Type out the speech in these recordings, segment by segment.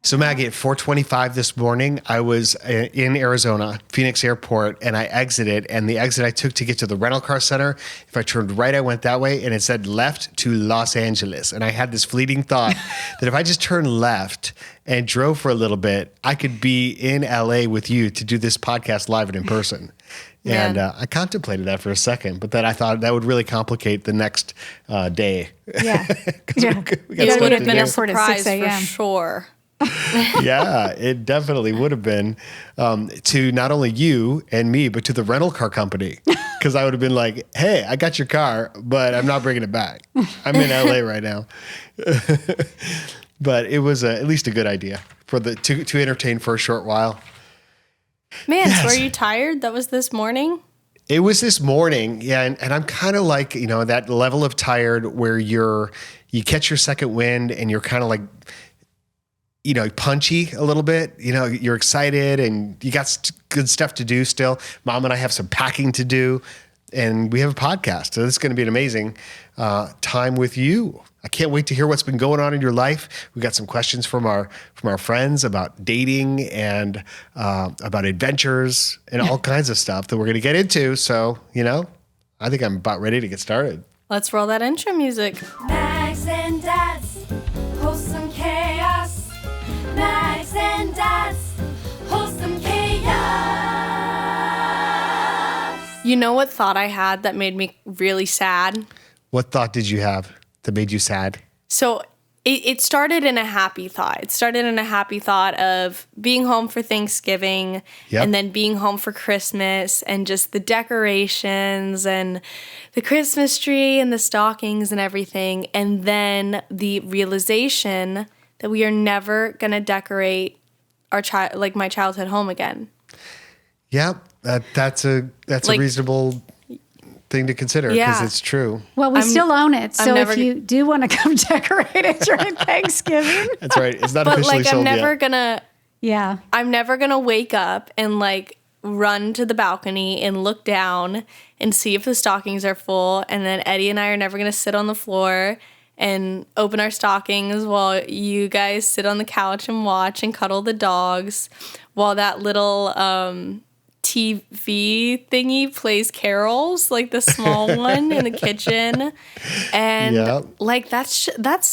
So Maggie, at 4:25 this morning, I was in Arizona, Phoenix Airport, and I exited. And the exit I took to get to the rental car center, if I turned right, I went that way, and it said left to Los Angeles. And I had this fleeting thought that if I just turned left and drove for a little bit, I could be in LA with you to do this podcast live and in person. And I contemplated that for a second, but then I thought that would really complicate the next day. Yeah. It would have been a surprise for sure. Yeah, it definitely would have been to not only you and me, but to the rental car company. Because I would have been like, hey, I got your car, but I'm not bringing it back. I'm in LA right now. But it was at least a good idea for to entertain for a short while. Man, yes. So are you tired? That was this morning? It was this morning, yeah, and I'm kind of like, that level of tired where you catch your second wind and you're kind of like, punchy a little bit. You're excited and you got good stuff to do still. Mom and I have some packing to do, and we have a podcast. So this is going to be an amazing time with you. I can't wait to hear what's been going on in your life. We got some questions from our friends about dating and about adventures and all kinds of stuff that we're going to get into. So, I think I'm about ready to get started. Let's roll that intro music. Mags and Dads, wholesome chaos. Mags and Dads, wholesome chaos. You know what thought I had that made me really sad? What thought did you have that made you sad? So it started in a happy thought. It started in a happy thought of being home for Thanksgiving and then being home for Christmas and just the decorations and the Christmas tree and the stockings and everything. And then the realization that we are never going to decorate my childhood home again. Yeah, that's a reasonable thing to consider because it's true. Well, we still own it, so if you do want to come decorate it during Thanksgiving, that's right. It's not officially sold yet. I'm never gonna wake up and run to the balcony and look down and see if the stockings are full, and then Eddie and I are never gonna sit on the floor and open our stockings while you guys sit on the couch and watch and cuddle the dogs while that little TV thingy plays carols, like the small one in the kitchen. And that's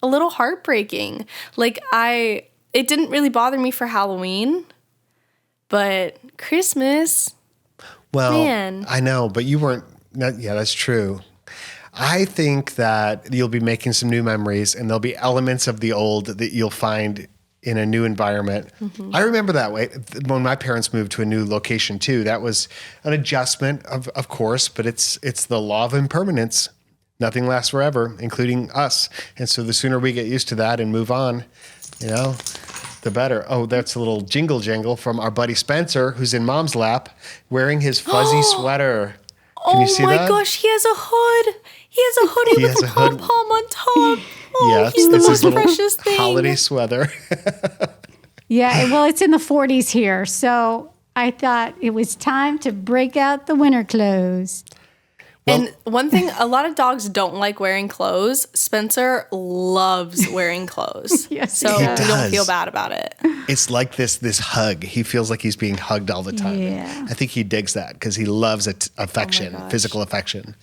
a little heartbreaking. It didn't really bother me for Halloween, but Christmas, man. I know, but you weren't, that's true. I think that you'll be making some new memories and there'll be elements of the old that you'll find in a new environment. Mm-hmm. I remember that way when my parents moved to a new location too. That was an adjustment, of course, but it's the law of impermanence. Nothing lasts forever, including us. And so the sooner we get used to that and move on, the better. Oh, that's a little jingle jangle from our buddy Spencer, who's in Mom's lap, wearing his fuzzy sweater. Can you see that? Oh my gosh, he has a hood. He has a hoodie with a pom-pom on top. Oh, yes, he's the most precious thing. Holiday sweater. Yeah, well, it's in the 40s here, so I thought it was time to break out the winter clothes. Well, and one thing, a lot of dogs don't like wearing clothes. Spencer loves wearing clothes. Yes, so we don't feel bad about it. It's like this hug. He feels like he's being hugged all the time. Yeah. I think he digs that because he loves affection, physical affection.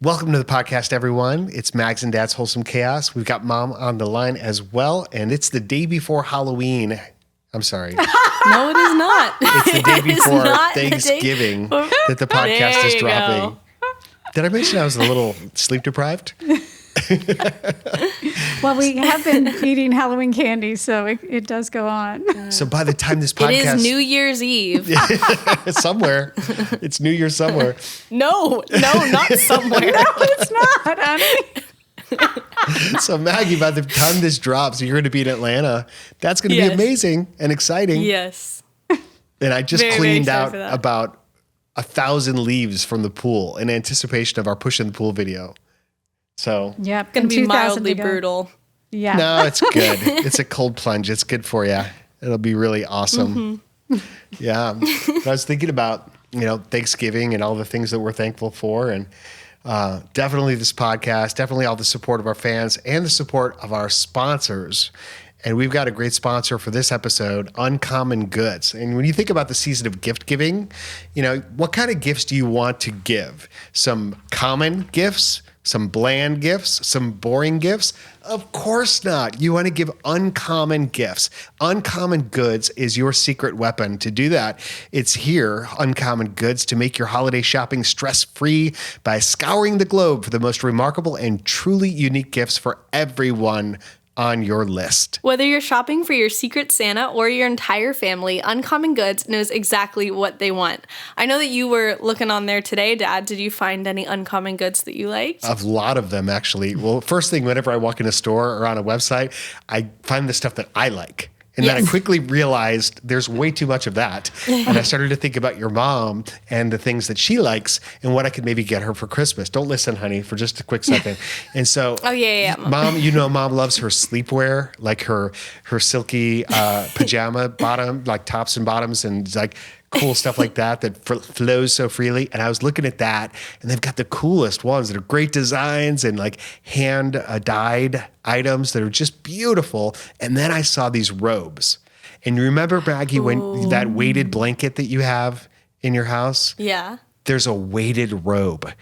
Welcome to the podcast, everyone. It's Mags and Dad's Wholesome Chaos. We've got Mom on the line as well, and it's the day before Halloween. I'm sorry. No, it is not. It's the day before Thanksgiving that the podcast is dropping. Go. Did I mention I was a little sleep deprived? Well, we have been eating Halloween candy, so it does go on. So by the time this podcast... It is New Year's Eve. Somewhere. It's New Year's somewhere. No, not somewhere. No, it's not, honey. So Maggie, by the time this drops, you're going to be in Atlanta. That's going to be amazing and exciting. Yes. And I just cleaned out about 1,000 leaves from the pool in anticipation of our Push in the Pool video. So yeah, it's going to be mildly brutal. Yeah. No, it's good. It's a cold plunge. It's good for you. It'll be really awesome. Mm-hmm. Yeah. I was thinking about, Thanksgiving and all the things that we're thankful for. And definitely this podcast, definitely all the support of our fans and the support of our sponsors. And we've got a great sponsor for this episode, Uncommon Goods. And when you think about the season of gift giving, what kind of gifts do you want to give? Some common gifts, some bland gifts, some boring gifts? Of course not. You want to give uncommon gifts. Uncommon Goods is your secret weapon to do that. It's here, Uncommon Goods, to make your holiday shopping stress-free by scouring the globe for the most remarkable and truly unique gifts for everyone on your list. Whether you're shopping for your secret Santa or your entire family, Uncommon Goods knows exactly what they want. I know that you were looking on there today, Dad. Did you find any uncommon goods that you liked? A lot of them, actually. Well, first thing, whenever I walk in a store or on a website, I find the stuff that I like. And then I quickly realized there's way too much of that. And I started to think about your mom and the things that she likes and what I could maybe get her for Christmas. Don't listen, honey, for just a quick second. And so, Mom, Mom loves her sleepwear, like her silky pajama bottom, like tops and bottoms, and like cool stuff like that flows so freely. And I was looking at that, and they've got the coolest ones that are great designs and like hand dyed items that are just beautiful. And then I saw these robes. And you remember, Maggie, when that weighted blanket that you have in your house? Yeah. There's a weighted robe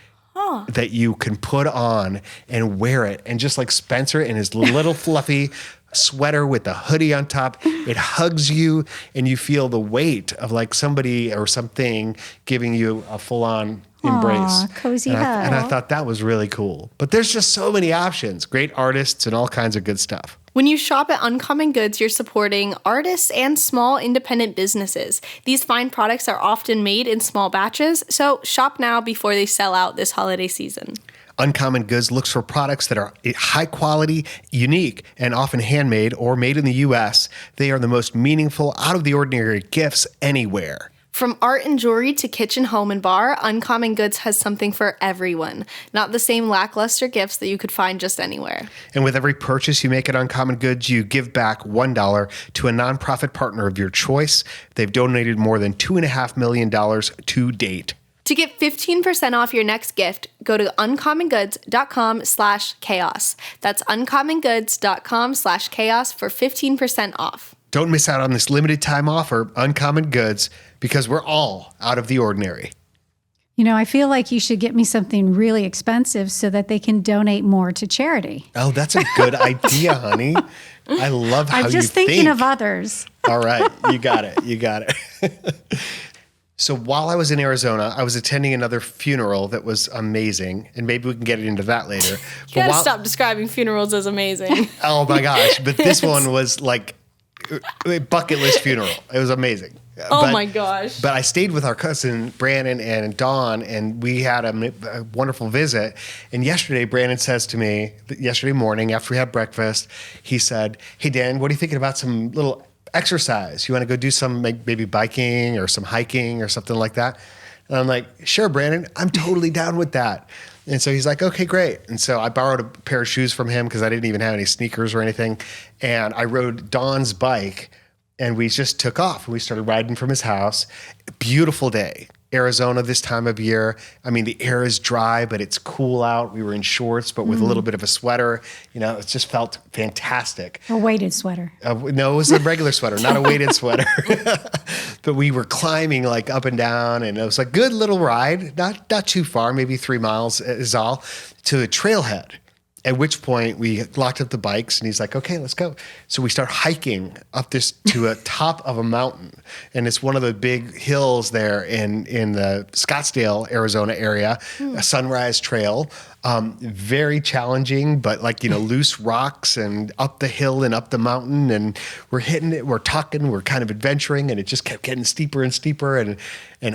that you can put on and wear it. And just like Spencer in his little fluffy sweater with the hoodie on top, it hugs you and you feel the weight of like somebody or something giving you a full-on embrace. Cozy hug. And I thought that was really cool. But there's just so many options, great artists and all kinds of good stuff. When you shop at Uncommon Goods, you're supporting artists and small independent businesses. These fine products are often made in small batches, so shop now before they sell out this holiday season. Uncommon Goods looks for products that are high quality, unique, and often handmade or made in the U.S. They are the most meaningful, out of the ordinary gifts anywhere. From art and jewelry to kitchen, home, and bar, Uncommon Goods has something for everyone. Not the same lackluster gifts that you could find just anywhere. And with every purchase you make at Uncommon Goods, you give back $1 to a nonprofit partner of your choice. They've donated more than $2.5 million to date. To get 15% off your next gift, go to uncommongoods.com/chaos. That's uncommongoods.com/chaos for 15% off. Don't miss out on this limited time offer, Uncommon Goods, because we're all out of the ordinary. I feel like you should get me something really expensive so that they can donate more to charity. Oh, that's a good idea, honey. I love how you think. I'm just thinking of others. All right. You got it. So while I was in Arizona, I was attending another funeral that was amazing, and maybe we can get into that later. You gotta stop describing funerals as amazing. Oh my gosh, but this one was like a bucket list funeral. It was amazing. My gosh. But I stayed with our cousin, Brannon and Dawn, and we had a wonderful visit. And yesterday, Brannon says to me, yesterday morning after we had breakfast, he said, "Hey, Dan, what are you thinking about some little exercise? You want to go do some maybe biking or some hiking or something like that?" And I'm like, "Sure, Brannon, I'm totally down with that." And so he's like, "Okay, great." And so I borrowed a pair of shoes from him because I didn't even have any sneakers or anything. And I rode Dawn's bike and we just took off. We started riding from his house. Beautiful day. Arizona this time of year. I mean, the air is dry, but it's cool out. We were in shorts, but with a little bit of a sweater. It just felt fantastic. A weighted sweater. No, it was a regular sweater, not a weighted sweater. But we were climbing like up and down, and it was a good little ride. Not too far, maybe 3 miles is all, to a trailhead. At which point we locked up the bikes and he's like, "Okay, let's go." So we start hiking up this to a top of a mountain. And it's one of the big hills there in the Scottsdale, Arizona area, a Sunrise Trail. Very challenging, but loose rocks and up the hill and up the mountain. And we're hitting it, we're talking, we're kind of adventuring, and it just kept getting steeper and steeper and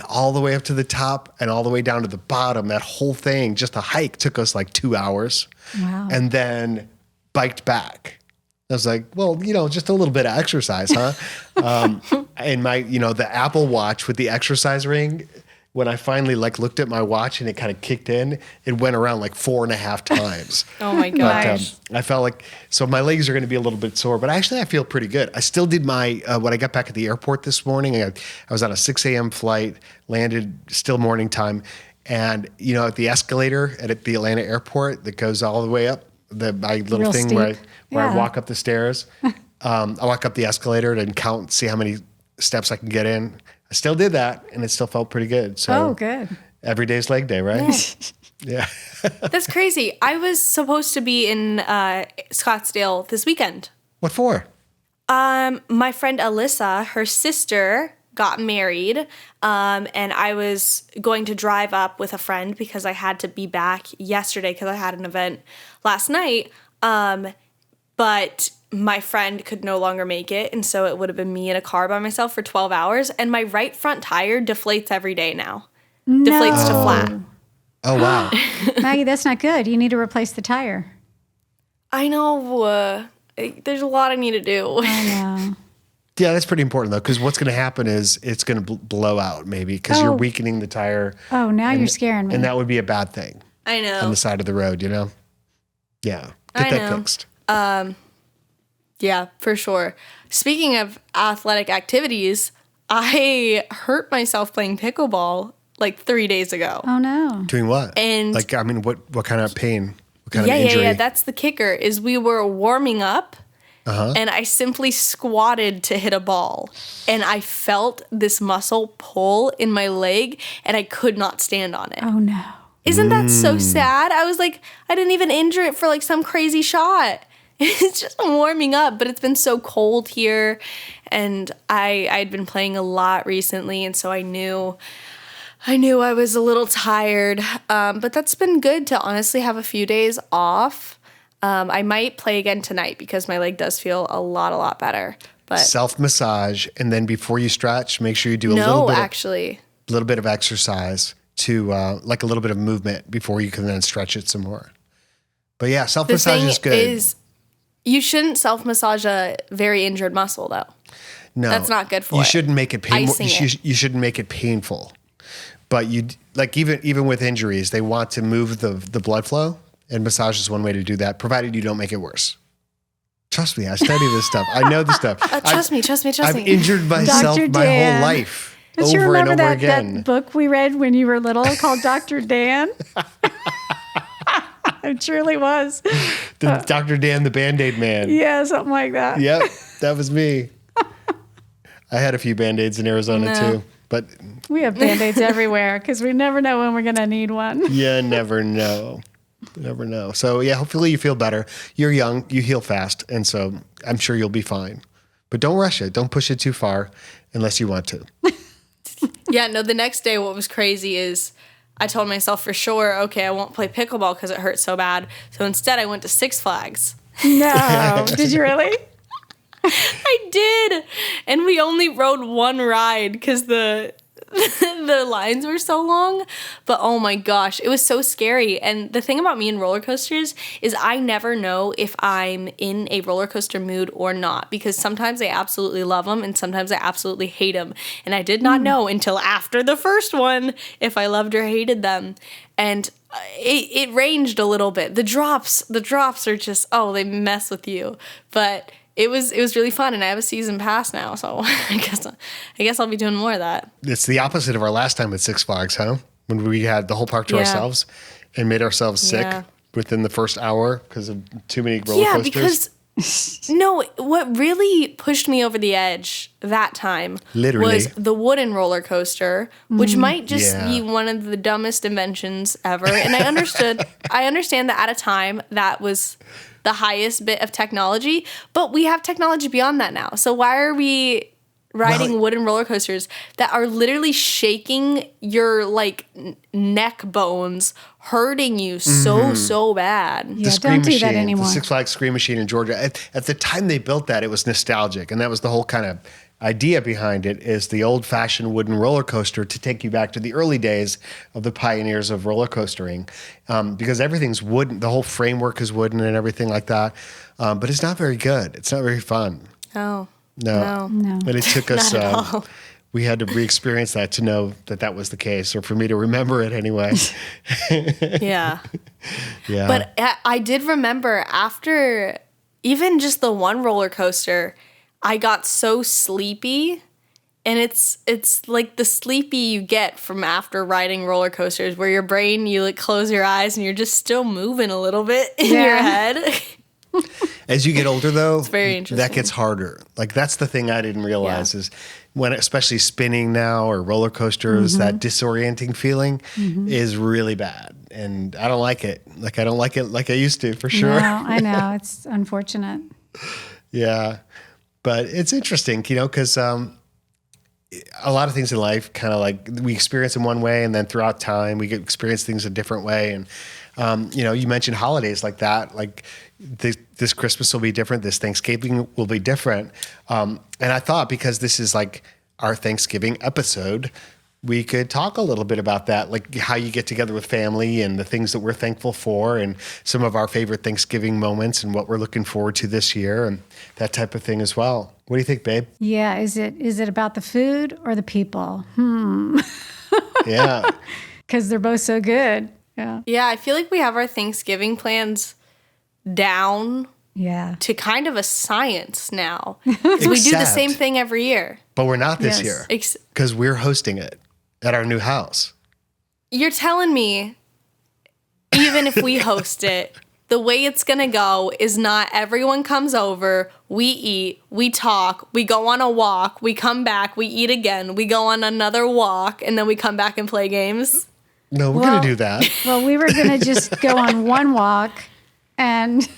all the way up to the top and all the way down to the bottom. That whole thing, just a hike, took us like 2 hours. Wow. And then biked back. I was like, well, just a little bit of exercise, huh? And my, the Apple Watch with the exercise ring, when I finally looked at my watch and it kind of kicked in, it went around 4.5 times. Oh my gosh. But I felt so my legs are going to be a little bit sore, but actually I feel pretty good. I still did my, when I got back at the airport this morning, I was on a 6 a.m. flight, landed still morning time. And, at the escalator at the Atlanta airport that goes all the way up, my little Real thing steep. where I walk up the stairs, I walk up the escalator and see how many steps I can get in. I still did that, and it still felt pretty good. So good. every day's leg day, right? Yeah. That's crazy. I was supposed to be in Scottsdale this weekend. What for? My friend Alyssa, her sister, got married, and I was going to drive up with a friend because I had to be back yesterday because I had an event last night. But my friend could no longer make it, and so it would have been me in a car by myself for 12 hours, and my right front tire deflates every day now. No. Deflates to flat. Oh, wow. Maggie, that's not good. You need to replace the tire. I know. There's a lot I need to do. I know. Yeah, that's pretty important, though, because what's going to happen is it's going to blow out, maybe, because you're weakening the tire. Oh, now you're scaring me. And that would be a bad thing. I know. On the side of the road, Yeah. Get that fixed. Yeah, for sure. Speaking of athletic activities, I hurt myself playing pickleball like 3 days ago. Oh, no. Doing what? And what kind of pain? What kind of injury? Yeah. That's the kicker, is we were warming up, and I simply squatted to hit a ball. And I felt this muscle pull in my leg, and I could not stand on it. Oh, no. Isn't that so sad? I was like, I didn't even injure it for like some crazy shot. It's just warming up, but it's been so cold here, and I'd been playing a lot recently, and so I knew I was a little tired, but that's been good to honestly have a few days off. I might play again tonight because my leg does feel a lot better. But Self-massage, and then before you stretch, make sure you do a little bit of exercise to like a little bit of movement before you can then stretch it some more. But yeah, self-massage is good. You shouldn't self-massage a very injured muscle, though. No, that's not good for it. You shouldn't make it painful. Icing You shouldn't make it painful. But even with injuries, they want to move the blood flow, and massage is one way to do that, provided you don't make it worse. Trust me, I study this stuff. I know this stuff. Trust me. I've injured myself my whole life over and over again. That book we read when you were little called Dr. Dan? It truly was. Dr. Dan, the Band-Aid man. Yeah, something like that. Yep, that was me. I had a few Band-Aids in Arizona too, but we have Band-Aids everywhere because we never know when we're going to need one. You never know. Never know. So yeah, hopefully you feel better. You're young, you heal fast, and so I'm sure you'll be fine. But don't rush it. Don't push it too far unless you want to. Yeah, no, the next day what was crazy is I told myself for sure, okay, I won't play pickleball because it hurts so bad. So instead I went to Six Flags. No. Did you really? I did. And we only rode one ride because the lines were so long. But oh my gosh, it was so scary. And the thing about me and roller coasters is I never know if I'm in a roller coaster mood or not, because sometimes I absolutely love them and sometimes I absolutely hate them. And I did not know until after the first one if I loved or hated them. And it ranged a little bit. The drops are just, they mess with you. But it was really fun, and I have a season pass now, so I guess I'll be doing more of that. It's the opposite of our last time at Six Flags, huh? When we had the whole park to ourselves and made ourselves sick within the first hour because of too many roller coasters. Because what really pushed me over the edge that time was the wooden roller coaster, which might just be one of the dumbest inventions ever. And I understand that at a time that was the highest bit of technology, but we have technology beyond that now. So why are we riding wooden roller coasters that are literally shaking your neck bones, hurting you so bad? Yeah, don't do that anymore. The Six Flags Scream Machine in Georgia. At the time they built that, it was nostalgic, and that was the whole kind of idea behind it, is the old-fashioned wooden roller coaster to take you back to the early days of the pioneers of roller coastering, because everything's wooden. The whole framework is wooden and everything like that, but it's not very good. It's not very fun. Oh. No. But it took us, we had to re-experience that to know that was the case, or for me to remember it anyway. Yeah. Yeah. But I did remember after even just the one roller coaster, I got so sleepy And it's like the sleepy you get from after riding roller coasters, where your brain, you like close your eyes and you're just still moving a little bit in your head. As you get older, though, it's very interesting. That gets harder. Like, that's the thing I didn't realize is when, especially spinning now or roller coasters, that disorienting feeling is really bad. And I don't like it. Like, I don't like it like I used to, for sure. No, I know. It's unfortunate. Yeah. But it's interesting, because a lot of things in life kind of like we experience in one way, and then throughout time we experience things a different way. And, you mentioned holidays like that, like this Christmas will be different. This Thanksgiving will be different. And I thought, because this is like our Thanksgiving episode, we could talk a little bit about that, like how you get together with family and the things that we're thankful for and some of our favorite Thanksgiving moments and what we're looking forward to this year and that type of thing as well. What do you think, babe? Yeah. Is it about the food or the people? Yeah. Because they're both so good. Yeah. Yeah, I feel like we have our Thanksgiving plans down to kind of a science now. We do the same thing every year. But we're not this year because we're hosting it at our new house. You're telling me, even if we host it, the way it's going to go is not everyone comes over, we eat, we talk, we go on a walk, we come back, we eat again, we go on another walk, and then we come back and play games? No, we're going to do that. Well, we were going to just go on one walk, and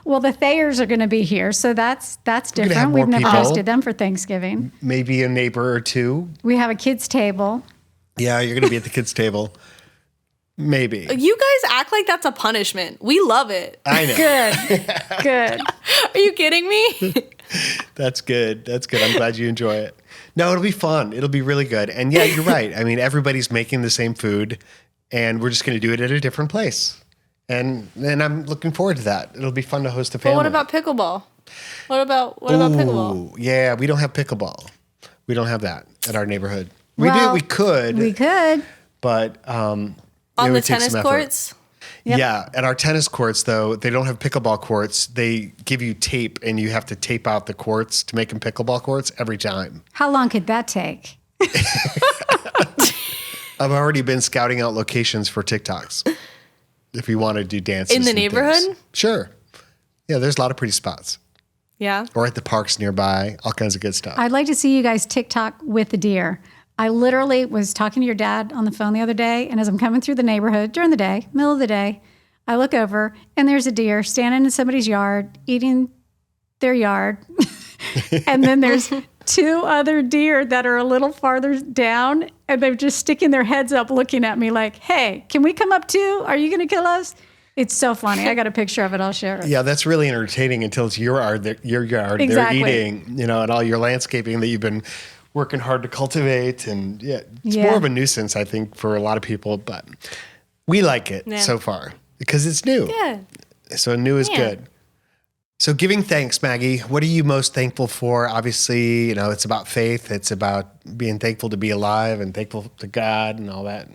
well, the Thayers are going to be here, so that's different. We've never hosted them for Thanksgiving. Maybe a neighbor or two. We have a kids' table. Yeah, you're going to be at the kids' table. Maybe. You guys act like that's a punishment. We love it. I know. Good. Are you kidding me? That's good. I'm glad you enjoy it. No, it'll be fun. It'll be really good. And yeah, you're right. I mean, everybody's making the same food, and we're just going to do it at a different place. And I'm looking forward to that. It'll be fun to host a family. But what about pickleball? What about pickleball? Yeah, we don't have pickleball. We don't have that at our neighborhood. We could. But on the tennis courts? Yep. Yeah, at our tennis courts, though, they don't have pickleball courts. They give you tape, and you have to tape out the courts to make them pickleball courts every time. How long could that take? I've already been scouting out locations for TikToks. If you want to do dances. In the neighborhood? Things. Sure. Yeah, there's a lot of pretty spots. Yeah. Or at the parks nearby, all kinds of good stuff. I'd like to see you guys TikTok with the deer. I literally was talking to your dad on the phone the other day, and as I'm coming through the neighborhood during the day, middle of the day, I look over, and there's a deer standing in somebody's yard, eating their yard. And then there's two other deer that are a little farther down, and they're just sticking their heads up looking at me like, hey, can we come up too? Are you going to kill us? It's so funny. I got a picture of it. I'll share it. Yeah, that's really entertaining until it's your yard. Exactly. They're eating, and all your landscaping that you've been working hard to cultivate. And it's more of a nuisance, I think, for a lot of people. But we like it so far because it's new. Yeah. So new is good. So giving thanks, Maggie, what are you most thankful for? Obviously, it's about faith. It's about being thankful to be alive and thankful to God and all that.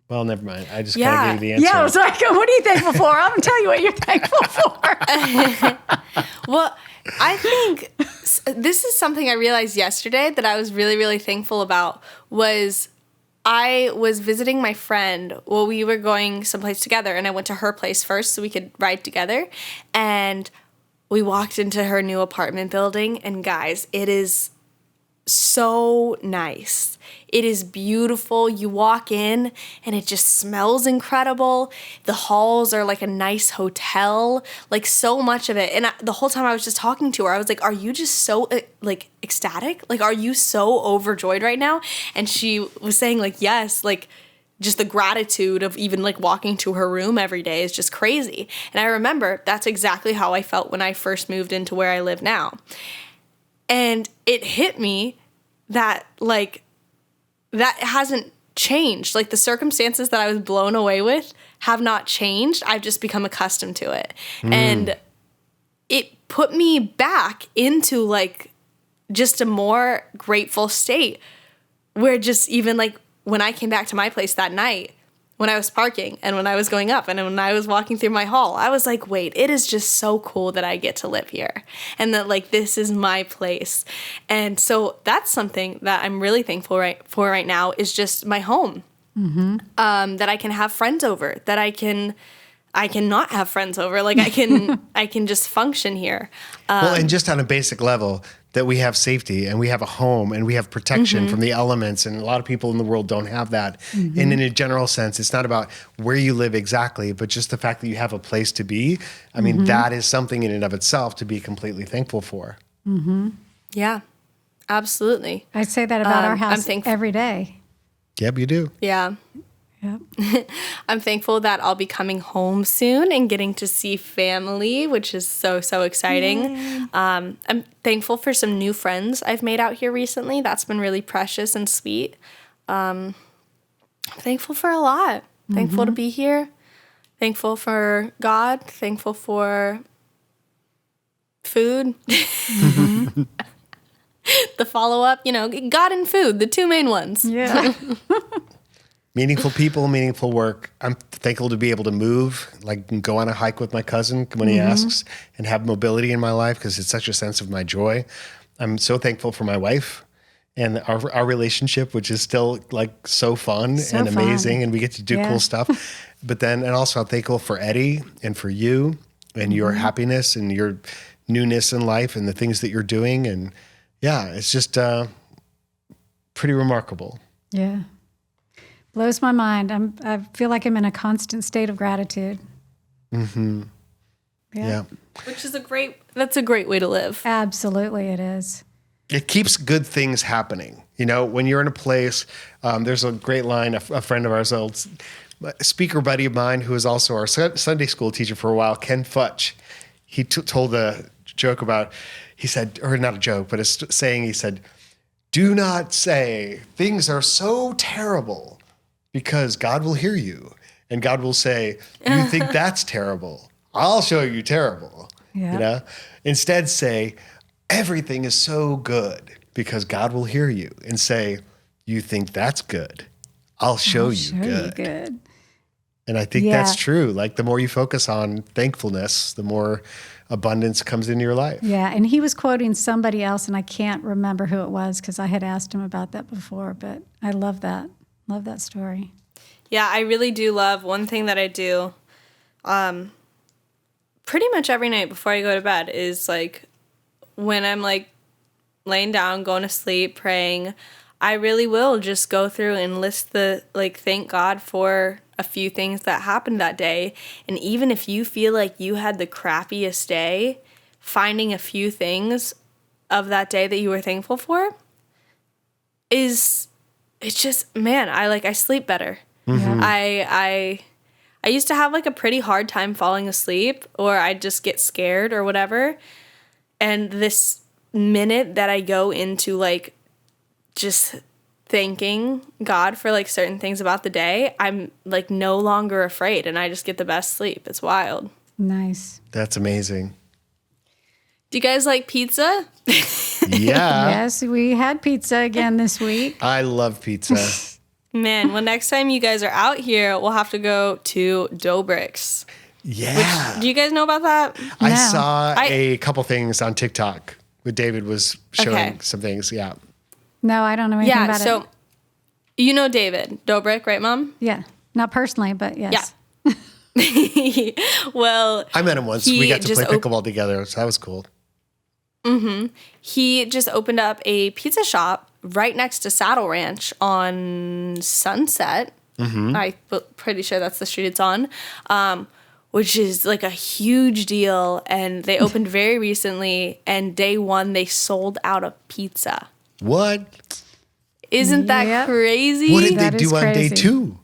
Well, never mind. I just kind of gave you the answer. Yeah, I was like, what are you thankful for? I'm going to tell you what you're thankful for. Well, I think this is something I realized yesterday that I was really, really thankful about was I was visiting my friend. Well, we were going someplace together, and I went to her place first so we could ride together. And we walked into her new apartment building, and guys, it is so nice. It is beautiful. You walk in and it just smells incredible. The halls are like a nice hotel, like so much of it. And the whole time I was just talking to her, I was like, are you just so like ecstatic? Like, are you so overjoyed right now? And she was saying like, yes, like just the gratitude of even like walking to her room every day is just crazy. And I remember that's exactly how I felt when I first moved into where I live now. And it hit me that like that hasn't changed. Like the circumstances that I was blown away with have not changed. I've just become accustomed to it. And it put me back into like just a more grateful state where just even like when I came back to my place that night, when I was parking and when I was going up and when I was walking through my hall. I was like, wait, it is just so cool that I get to live here and that like this is my place. And so that's something that I'm really thankful for right now is just my home. That I can have friends over, that I can not have friends over. Like I can just function here. Well, and just on a basic level, that we have safety and we have a home and we have protection from the elements. And a lot of people in the world don't have that. And in a general sense, it's not about where you live exactly, but just the fact that you have a place to be. I mean, that is something in and of itself to be completely thankful for. Yeah, absolutely. I say that about our I'm house thankful. every day. Yep, you do. Yeah. Yep. I'm thankful that I'll be coming home soon and getting to see family, which is so, so exciting. I'm thankful for some new friends I've made out here recently. That's been really precious and sweet. I'm thankful for a lot. Thankful to be here. Thankful for God. Thankful for food. The follow-up, God and food, the two main ones. Yeah. Meaningful people, meaningful work. I'm thankful to be able to move, like go on a hike with my cousin when he asks, and have mobility in my life because it's such a sense of my joy. I'm so thankful for my wife and our relationship, which is still like so fun and amazing, and we get to do cool stuff. But then, and also I'm thankful for Eddie and for you and your happiness and your newness in life and the things that you're doing. And yeah, it's just pretty remarkable. Yeah. Blows my mind. I feel like I'm in a constant state of gratitude. Yeah. Which is that's a great way to live. Absolutely it is. It keeps good things happening. When you're in a place, there's a great line, a friend of ours, a speaker buddy of mine who was also our Sunday school teacher for a while, Ken Futch. He told a joke about, he said, or not a joke, but a saying, he said, do not say things are so terrible because God will hear you. And God will say, you think that's terrible. I'll show you terrible. Yeah. Instead say, everything is so good because God will hear you and say, you think that's good. I'll show you good. And I think that's true. Like the more you focus on thankfulness, the more abundance comes into your life. Yeah. And he was quoting somebody else, and I can't remember who it was because I had asked him about that before, but I love that. Love that story. Yeah, I really do love one thing that I do pretty much every night before I go to bed is like when I'm like laying down, going to sleep, praying, I really will just go through and list thank God for a few things that happened that day. And even if you feel like you had the crappiest day, finding a few things of that day that you were thankful for it's just, man, I sleep better. I used to have like a pretty hard time falling asleep, or I'd just get scared or whatever. And this minute that I go into like just thanking God for like certain things about the day, I'm like no longer afraid and I just get the best sleep. It's wild. Nice. That's amazing. Do you guys like pizza? Yeah. Yes, we had pizza again this week. I love pizza. Man, well, next time you guys are out here, we'll have to go to Doughbriks. Yeah. Do you guys know about that? I No. saw a couple things on TikTok where David was showing some things. Yeah. No, I don't know anything about so it. you know David Dobrik, right, Mom? Yeah. Not personally, but yes. Yeah. Well, I met him once. We got to play pickleball together, so that was cool. He just opened up a pizza shop right next to Saddle Ranch on Sunset. I'm pretty sure that's the street it's on, which is like a huge deal. And they opened very recently, and day one, they sold out of pizza. What? Isn't that crazy? What did That they is do on day crazy. 2?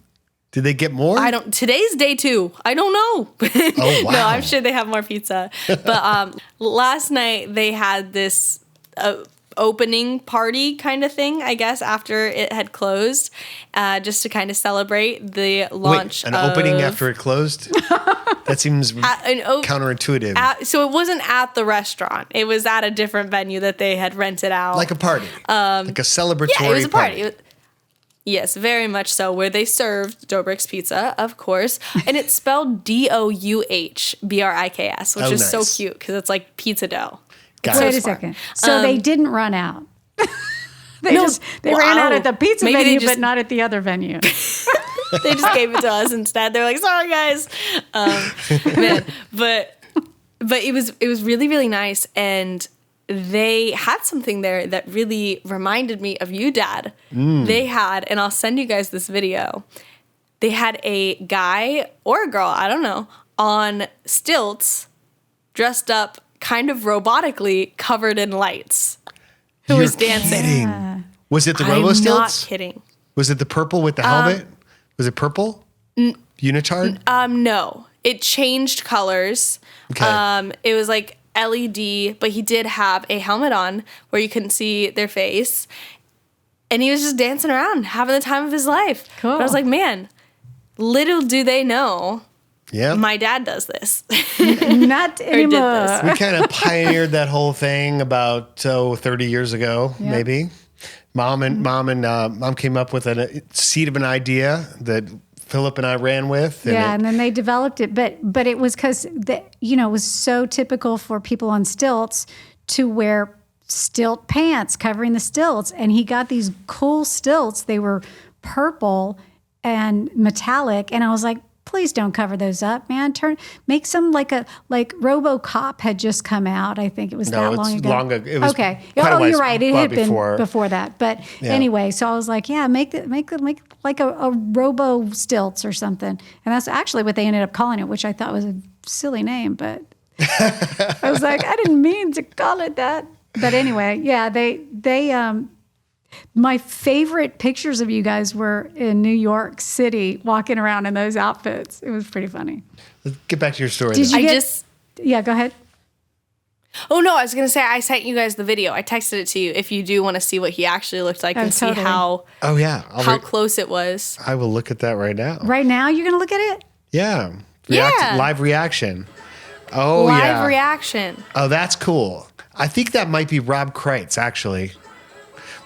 Did they get more? Today's day 2. I don't know. Oh, wow. No, I'm sure they have more pizza. But last night they had this opening party kind of thing, I guess, after it had closed, just to kind of celebrate the launch. Wait, an opening after it closed? That seems counterintuitive. So it wasn't at the restaurant. It was at a different venue that they had rented out. Like a party. Like a celebratory Yeah, it was a party. Yes, very much so, where they served Doughbriks Pizza, of course. And it's spelled DOUHBRIKS, which is so nice. cute because it's like pizza dough. Got Wait it. a second. So they didn't run out. They ran out wow. at the pizza Maybe they venue, just- but not at the other venue. They just gave it to us instead. They're like, sorry, guys. Man, but it was really, really nice. And they had something there that really reminded me of you, Dad. They had, and I'll send you guys this video, they had a guy or a girl, I don't know, on stilts, dressed up kind of robotically, covered in lights, who was dancing. Kidding. Was it the I'm Robo not Stilts? kidding. Was it the purple with the helmet? Was it purple? Unitard? No, it changed colors. Okay. It was like LED, but he did have a helmet on where you couldn't see their face. And he was just dancing around, having the time of his life. Cool. But I was like, man, little do they know, Yeah. my dad does this. Not anymore. this. We kind of pioneered that whole thing about 30 years ago, Yeah. maybe. Mom came up with a seed of an idea that Philip and I ran with. And then they developed it, but it was because it was so typical for people on stilts to wear stilt pants covering the stilts, and he got these cool stilts. They were purple and metallic, and I was like, please don't cover those up, man. Make some like RoboCop had just come out. I think it was that long ago. It was okay. quite a ways You're right. It had before. been before that. But Yeah. anyway, so I was like, yeah, make like a Robo Stilts or something. And that's actually what they ended up calling it, which I thought was a silly name, but I was like, I didn't mean to call it that. But anyway, yeah, they my favorite pictures of you guys were in New York City walking around in those outfits. It was pretty funny. Let's get back to your story. Did then. you Yeah, go ahead. Oh, no, I was going to say, I sent you guys the video. I texted it to you if you do want to see what he actually looked like and totally. see how Oh, yeah. how close it was. I will look at that right now. Right now, you're going to look at it? Yeah. Yeah. Live reaction. Oh, Live yeah. reaction. Oh, that's cool. I think that might be Rob Kreitz, actually.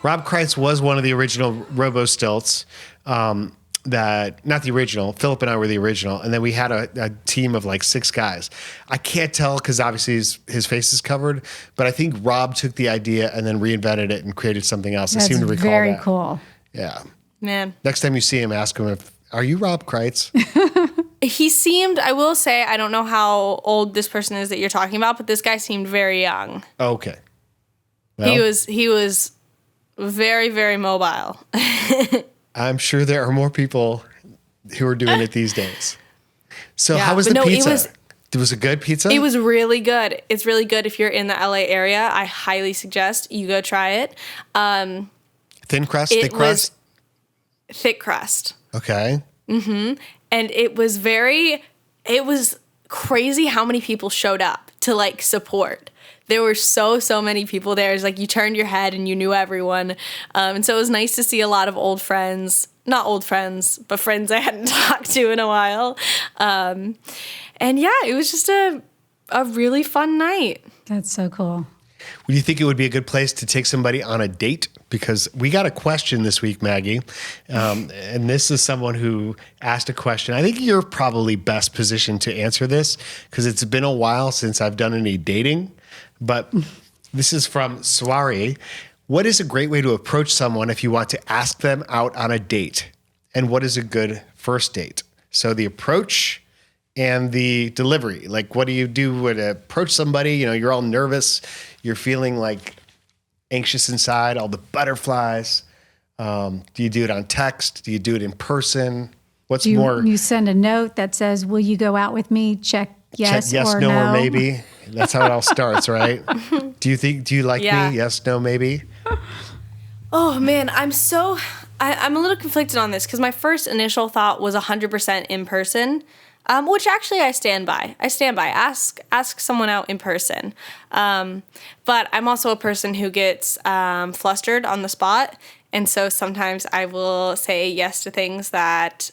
Rob Kreitz was one of the original Robo Stilts. Not the original. Philip and I were the original. And then we had a team of like 6 guys. I can't tell because obviously his face is covered, but I think Rob took the idea and then reinvented it and created something else. That's I seem to recall very that. cool. Yeah. Man. Next time you see him, ask him are you Rob Kreitz? He seemed, I will say, I don't know how old this person is that you're talking about, but this guy seemed very young. Okay. Well, He was very, very mobile. I'm sure there are more people who are doing it these days. So Yeah, how was but the no, pizza? it was a good pizza? It was really good. It's really good if you're in the LA area. I highly suggest you go try it. Thin crust, It thick crust? was thick crust. Okay. And it was crazy how many people showed up to like support. There were so many people there. It's like you turned your head and you knew everyone. And so it was nice to see a lot of old friends, not old friends, but friends I hadn't talked to in a while. And yeah, it was just a really fun night. That's so cool. Do you think it would be a good place to take somebody on a date? Because we got a question this week, Maggie. And this is someone who asked a question. I think you're probably best positioned to answer this because it's been a while since I've done any dating. But this is from Sowri. What is a great way to approach someone if you want to ask them out on a date? And what is a good first date? So the approach and the delivery. Like, what do you do when to approach somebody? You know, you're all nervous. You're feeling like anxious inside, all the butterflies. Do you do it on text? Do you do it in person? What's more? You send a note that says, will you go out with me? Check yes, or no. or maybe. That's how it all starts, right? Do you like Yeah. me? Yes, no, maybe. Oh man, I'm a little conflicted on this because my first initial thought was 100% in person, which actually I stand by. Ask someone out in person. But I'm also a person who gets flustered on the spot, and so sometimes I will say yes to things that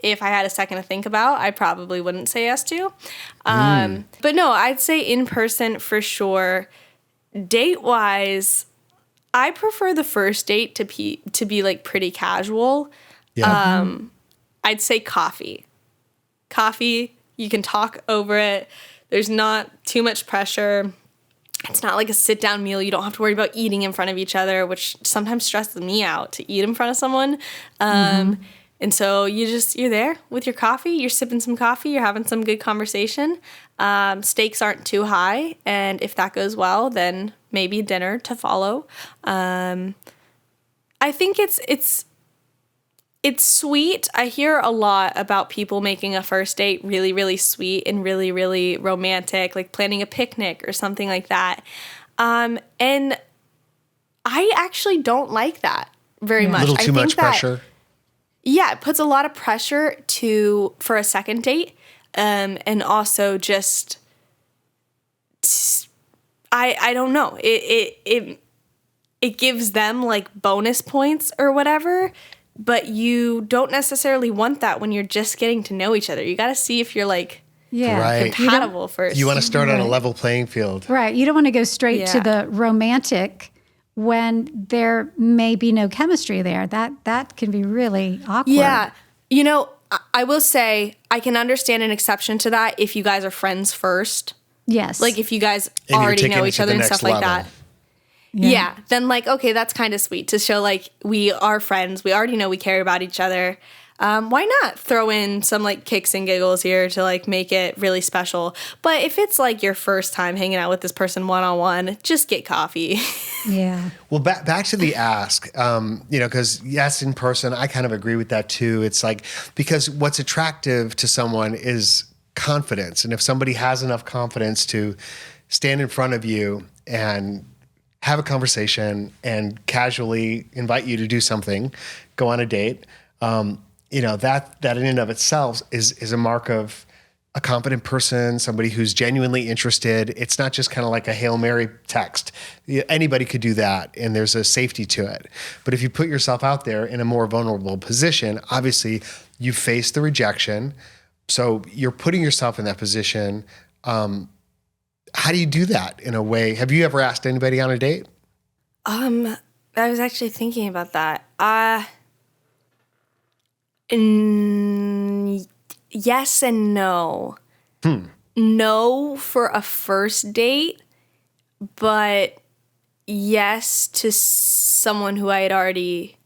if I had a second to think about, I probably wouldn't say yes to. But no, I'd say in person for sure. Date-wise, I prefer the first date to be like pretty casual. Yeah. I'd say coffee. Coffee, you can talk over it. There's not too much pressure. It's not like a sit-down meal. You don't have to worry about eating in front of each other, which sometimes stresses me out to eat in front of someone. And so you're there with your coffee. You're sipping some coffee. You're having some good conversation. Stakes aren't too high. And if that goes well, then maybe dinner to follow. I think it's sweet. I hear a lot about people making a first date really, really sweet and really, really romantic, like planning a picnic or something like that. And I actually don't like that very much. A little too much pressure. Yeah, it puts a lot of pressure for a second date. And also just, I don't know. It gives them like bonus points or whatever. But you don't necessarily want that when you're just getting to know each other. You got to see if you're like compatible first. You want to start on a level playing field. Right. You don't want to go straight to the romantic when there may be no chemistry there. That can be really awkward. Yeah. You know, I will say I can understand an exception to that if you guys are friends first. Yes. Like if you guys already know each other and stuff like that. Yeah. Then like, okay, that's kind of sweet to show like we are friends. We already know we care about each other. Why not throw in some like kicks and giggles here to like make it really special? But if it's like your first time hanging out with this person one-on-one, just get coffee. Yeah. Well, back to the ask, because yes, in person, I kind of agree with that too. It's like, because what's attractive to someone is confidence. And if somebody has enough confidence to stand in front of you and have a conversation and casually invite you to do something, go on a date, that in and of itself is a mark of a competent person, somebody who's genuinely interested. It's not just kind of like a Hail Mary text. Anybody could do that, and there's a safety to it. But if you put yourself out there in a more vulnerable position, obviously you face the rejection. So you're putting yourself in that position. How do you do that in a way? Have you ever asked anybody on a date? I was actually thinking about that. Yes and no. No for a first date, but yes to someone who I had already...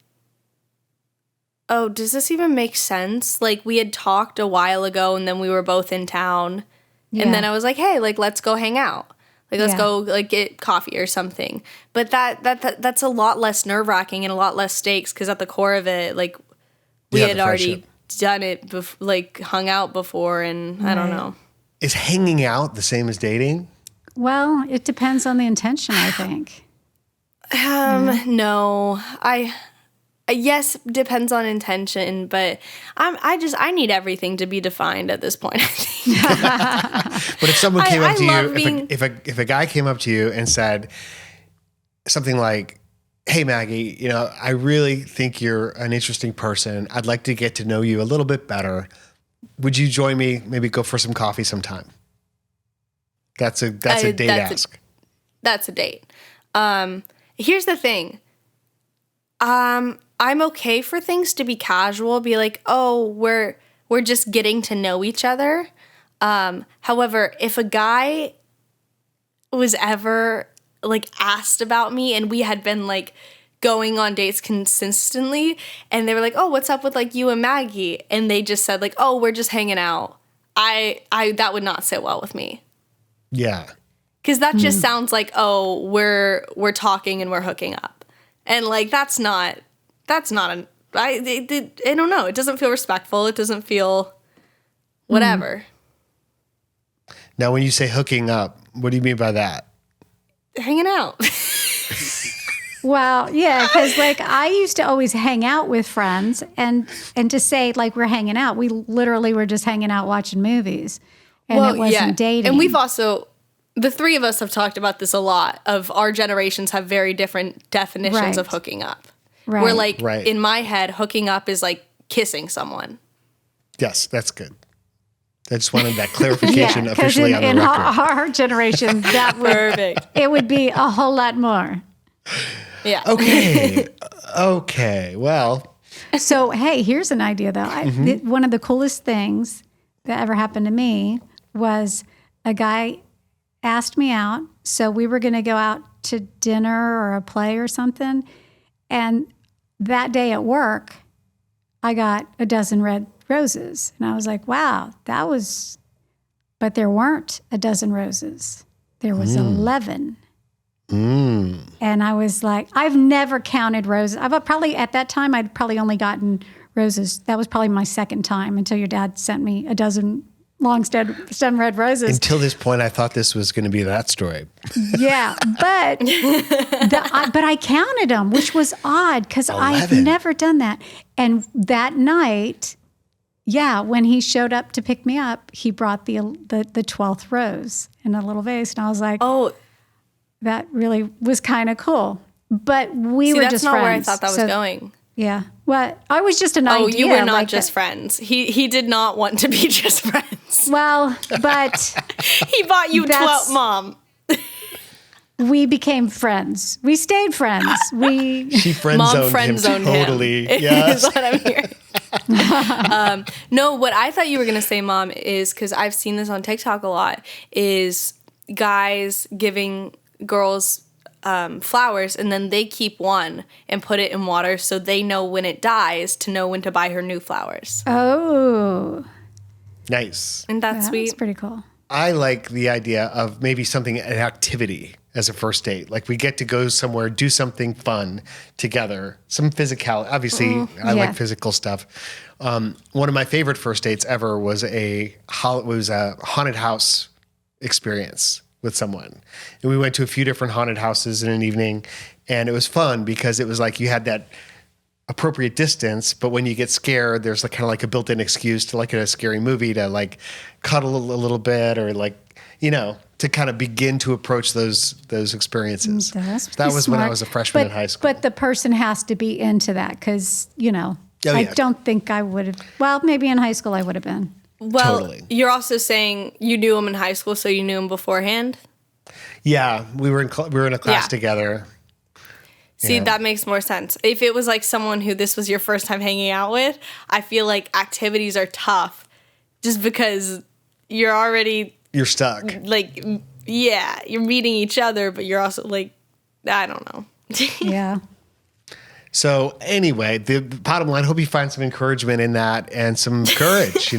Oh, does this even make sense? Like, we had talked a while ago, and then we were both in town. Yeah. And then I was like, hey, like, let's go hang out. Like, let's go, like, get coffee or something. But that's a lot less nerve-wracking and a lot less stakes, because at the core of it, like, we had already done it, hung out before, and I don't know. Is hanging out the same as dating? Well, it depends on the intention, I think. No. Yes, depends on intention, but I need everything to be defined at this point. But if someone came up to you, if a guy came up to you and said something like, "Hey Maggie, I really think you're an interesting person. I'd like to get to know you a little bit better. Would you join me? Maybe go for some coffee sometime." That's a date ask. That's a date. Here's the thing. I'm okay for things to be casual, be like, oh, we're just getting to know each other. However, if a guy was ever like asked about me and we had been like going on dates consistently and they were like, oh, what's up with like you and Maggie? And they just said like, oh, we're just hanging out. That would not sit well with me. Yeah. Cause that just sounds like, oh, we're talking and we're hooking up. And like, I don't know. It doesn't feel respectful. It doesn't feel whatever. Now, when you say hooking up, what do you mean by that? Hanging out. Well, yeah, because like I used to always hang out with friends and to say like we're hanging out, we literally were just hanging out watching movies, and it wasn't dating. And we've also, the three of us have talked about this a lot. Of our generations have very different definitions of hooking up. Right. Where like in my head, hooking up is like kissing someone. Yes, that's good. I just wanted that clarification officially on the record. In our generation, that would, it would be a whole lot more. Yeah. Okay. Okay. Well, So, hey, here's an idea though. One of the coolest things that ever happened to me was a guy asked me out. So we were going to go out to dinner or a play or something. And that day at work, I got a dozen red roses. And I was like, wow, but there weren't a dozen roses. There was 11. And I was like, I've never counted roses. At that time, I'd probably only gotten roses. That was probably my second time until your dad sent me a dozen long stem red roses. until this point, I thought this was going to be that story. Yeah, but I counted them, which was odd because I've 11. never done that. And that night, when he showed up to pick me up, he brought the 12th rose in a little vase, and I was like, Oh, that really was kind of cool. But we were that's just not friends. where I thought that was going. Yeah. Well, I was just an idea. Oh, you were not like just that. friends. He did not want to be just friends. Well, but He bought you 12, That's- Mom. we became friends. We stayed friends. She friend Mom zoned friend him zoned totally. him. Yes. Is what I'm hearing. No, what I thought you were gonna say, Mom, is because I've seen this on TikTok a lot. Is guys giving girls flowers, and then they keep one and put it in water so they know when it dies to know when to buy her new flowers. Oh, Nice. And that's that's sweet. pretty cool. I like the idea of maybe an activity as a first date. Like we get to go somewhere, do something fun together, some physical. Obviously, I Yeah. like physical stuff. One of my favorite first dates ever was a haunted house experience with someone. And we went to a few different haunted houses in an evening, and it was fun because it was like you had that appropriate distance, but when you get scared, there's kind of like a built-in excuse to like in a scary movie to like cuddle a little bit or to kind of begin to approach those experiences. That was when I was a freshman in high school. But the person has to be into that because, Oh, I yeah. don't think I would have. Well, maybe in high school I would have been. Well, Totally. you're also saying you knew him in high school, so you knew him beforehand. Yeah, we were in a class Yeah. together. See, Yeah. that makes more sense. If it was like someone who this was your first time hanging out with, I feel like activities are tough just because you're already You're stuck. like, you're meeting each other, but you're also like, I don't know. Yeah. So anyway, the bottom line, hope you find some encouragement in that and some courage,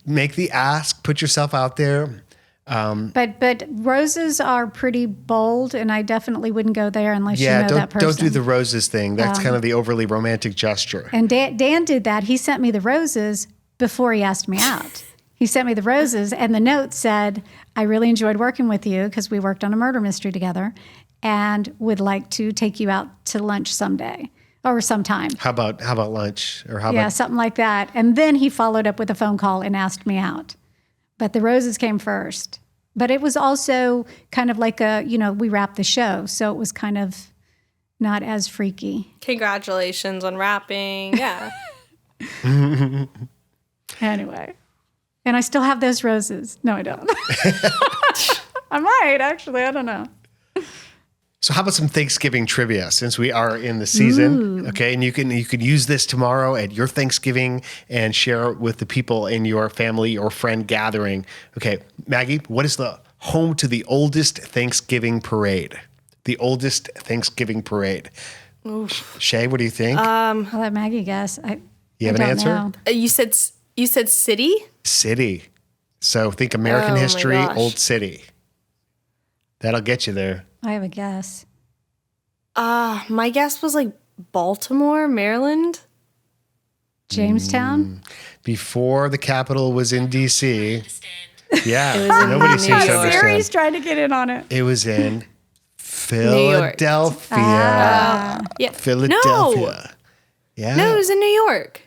Make the ask, put yourself out there. But roses are pretty bold, and I definitely wouldn't go there unless you know that person. don't do the roses thing. That's kind of the overly romantic gesture. And Dan did that. He sent me the roses before he asked me out. He sent me the roses, and the note said, I really enjoyed working with you because we worked on a murder mystery together and would like to take you out to lunch someday or sometime. How about lunch or how Yeah, about something like that. And then he followed up with a phone call and asked me out. But the roses came first. But it was also kind of like we wrapped the show. So it was kind of not as freaky. Congratulations on rapping. Yeah. Anyway. And I still have those roses. No, I don't. I might, actually. I don't know. So how about some Thanksgiving trivia since we are in the season? Okay, and you can use this tomorrow at your Thanksgiving and share it with the people in your family or friend gathering. Okay, Maggie, what is the home to the oldest Thanksgiving parade? The oldest Thanksgiving parade. Shay, what do you think? I'll let Maggie guess. You have I an don't answer? know. You said city? City. So think American Oh, my history, gosh. old city. That'll get you there. I have a guess. My guess was like Baltimore, Maryland. Jamestown? Before the capital was in D.C. Yeah, in nobody New seems to York. understand. Siri's trying to get in on it. It was in Philadelphia. Yeah. Philadelphia. Yeah. No, it was in New York.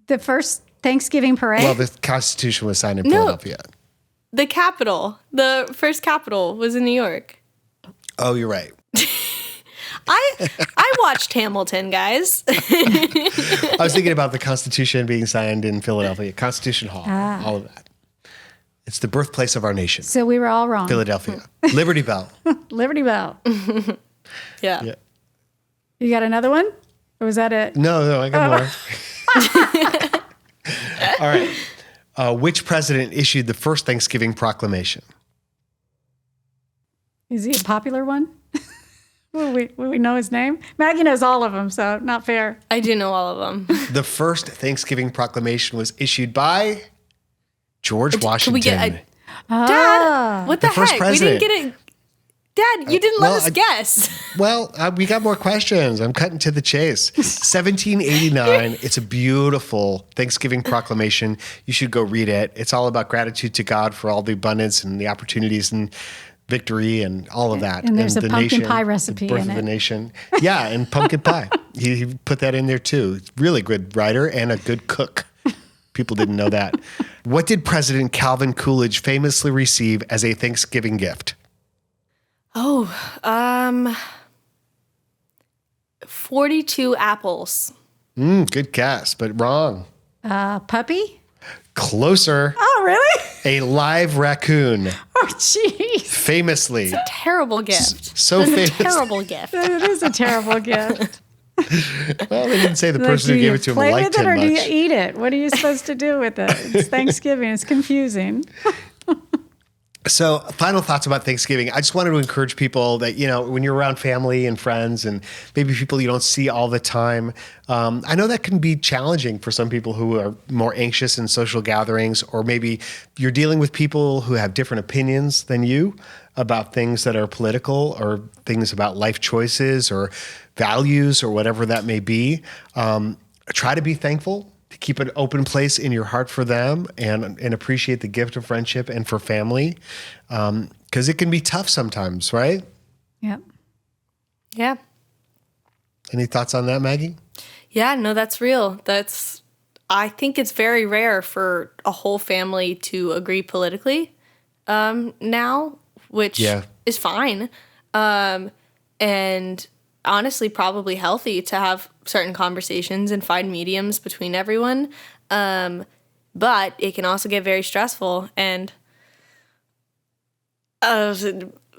The first Thanksgiving parade? Well, the Constitution was signed in No. Philadelphia. The capital, the first capital was in New York. Oh, you're right. I watched Hamilton, guys. I was thinking about the Constitution being signed in Philadelphia, Constitution Hall, all of that. It's the birthplace of our nation, So we were all wrong. Philadelphia. Liberty Bell. Liberty Bell. Yeah. You got another one? Or was that it? No, I got more. All right. Which president issued the first Thanksgiving proclamation? Is he a popular one? Will we know his name? Maggie knows all of them, so not fair. I do know all of them. The first Thanksgiving proclamation was issued by George Washington. Can we get Ah. Dad, what the first heck? president. We didn't get it. Dad, you didn't let us guess. Well, we got more questions. I'm cutting to the chase. 1789. It's a beautiful Thanksgiving proclamation. You should go read it. It's all about gratitude to God for all the abundance and the opportunities and victory and all of that. And there's a the pumpkin nation, pie recipe the birth in of it. the nation. Yeah, and pumpkin pie. He put that in there too. Really good writer and a good cook. People didn't know that. What did President Calvin Coolidge famously receive as a Thanksgiving gift? 42 apples. Good guess, but wrong. Puppy? Closer. Oh, really? A live raccoon. Oh, jeez. Famously. Terrible gift. So famous. Terrible gift. It is a terrible gift. Well, they didn't say the Like, person do who you gave it to him play liked with it him or do you much. eat it? What are you supposed to do with it? It's Thanksgiving. It's confusing. So, final thoughts about Thanksgiving. I just wanted to encourage people that, when you're around family and friends and maybe people you don't see all the time, I know that can be challenging for some people who are more anxious in social gatherings, or maybe you're dealing with people who have different opinions than you about things that are political or things about life choices or values or whatever that may be. Try to be thankful. To keep an open place in your heart for them and appreciate the gift of friendship and for family. Because it can be tough sometimes, right? Yep. Yeah. Any thoughts on that, Maggie? Yeah, no, that's real. I think it's very rare for a whole family to agree politically now, which is fine. And honestly, probably healthy to have certain conversations and find mediums between everyone. But it can also get very stressful, and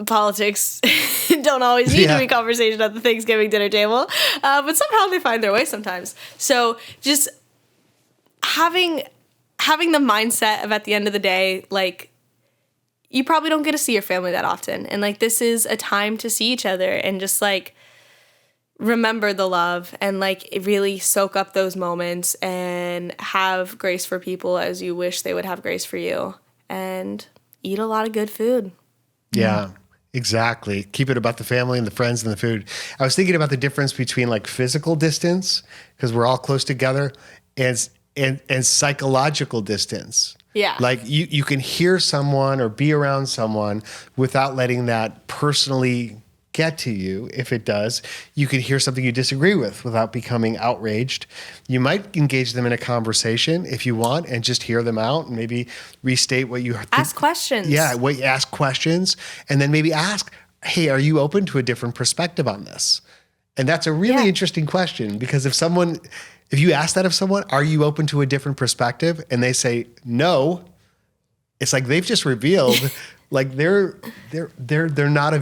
politics don't always need to be conversation at the Thanksgiving dinner table, but somehow they find their way sometimes. So just having the mindset of, at the end of the day, like, you probably don't get to see your family that often, and like, this is a time to see each other and just like remember the love and like really soak up those moments and have grace for people as you wish they would have grace for you, and eat a lot of good food. Yeah, exactly. Keep it about the family and the friends and the food. I was thinking about the difference between like physical distance, because we're all close together, and psychological distance. Yeah. Like you can hear someone or be around someone without letting that personally get to you. If it does, you can hear something you disagree with without becoming outraged. You might engage them in a conversation if you want and just hear them out and maybe restate what you think. Ask questions. Yeah, ask questions, and then maybe ask, hey, are you open to a different perspective on this? And that's a really interesting question, because if you ask that of someone, are you open to a different perspective? And they say no, it's like they've just revealed like they're not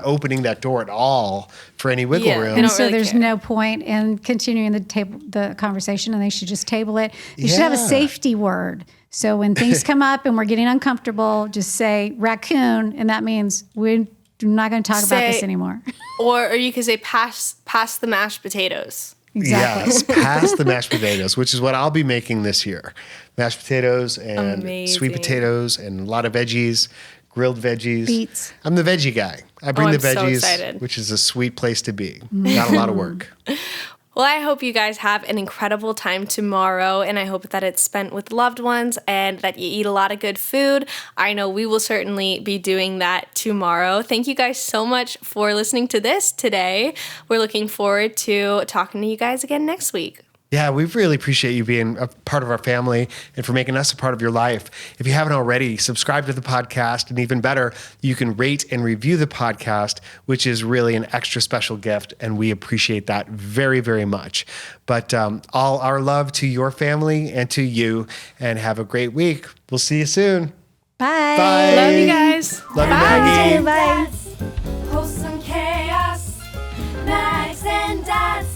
opening that door at all for any wiggle room. And so really there's care. no point in continuing the conversation, and they should just table it. You should have a safety word. So when things come up and we're getting uncomfortable, just say raccoon, and that means we're not going to talk about this anymore. Or you could say pass the mashed potatoes. Exactly. Yes, pass the mashed potatoes, which is what I'll be making this year. Mashed potatoes and Amazing. sweet potatoes and a lot of veggies, grilled veggies. Beets. I'm the veggie guy. I bring the I'm so veggies, excited. which is a sweet place to be. Not a lot of work. Well, I hope you guys have an incredible time tomorrow, and I hope that it's spent with loved ones and that you eat a lot of good food. I know we will certainly be doing that tomorrow. Thank you guys so much for listening to this today. We're looking forward to talking to you guys again next week. Yeah, we really appreciate you being a part of our family and for making us a part of your life. If you haven't already, subscribe to the podcast, and even better, you can rate and review the podcast, which is really an extra special gift, and we appreciate that very, very much. But all our love to your family and to you, and have a great week. We'll see you soon. Bye. Bye. Love you guys. Love you, Bye. Maggie. Bye. Wholesome chaos. Mags and Dads.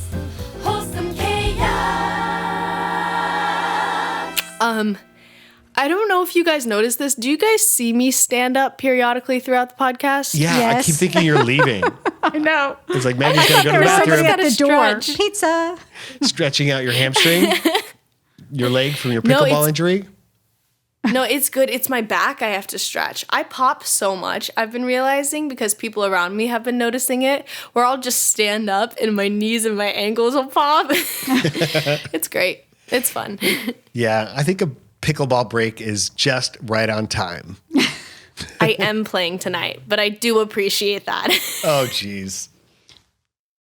Wholesome chaos. I don't know if you guys noticed this. Do you guys see me stand up periodically throughout the podcast? Yeah, I Yes. keep thinking you're leaving. I know. It's like Maggie's going to go to There the was somebody bathroom, at the door. Stretch. Pizza. stretching out your hamstring, your leg from your No, pickleball it's- injury. No, it's good. It's my back I have to stretch. I pop so much. I've been realizing because people around me have been noticing it, where I'll just stand up and my knees and my ankles will pop. It's great. It's fun. Yeah, I think a pickleball break is just right on time. I am playing tonight, but I do appreciate that. Oh, geez.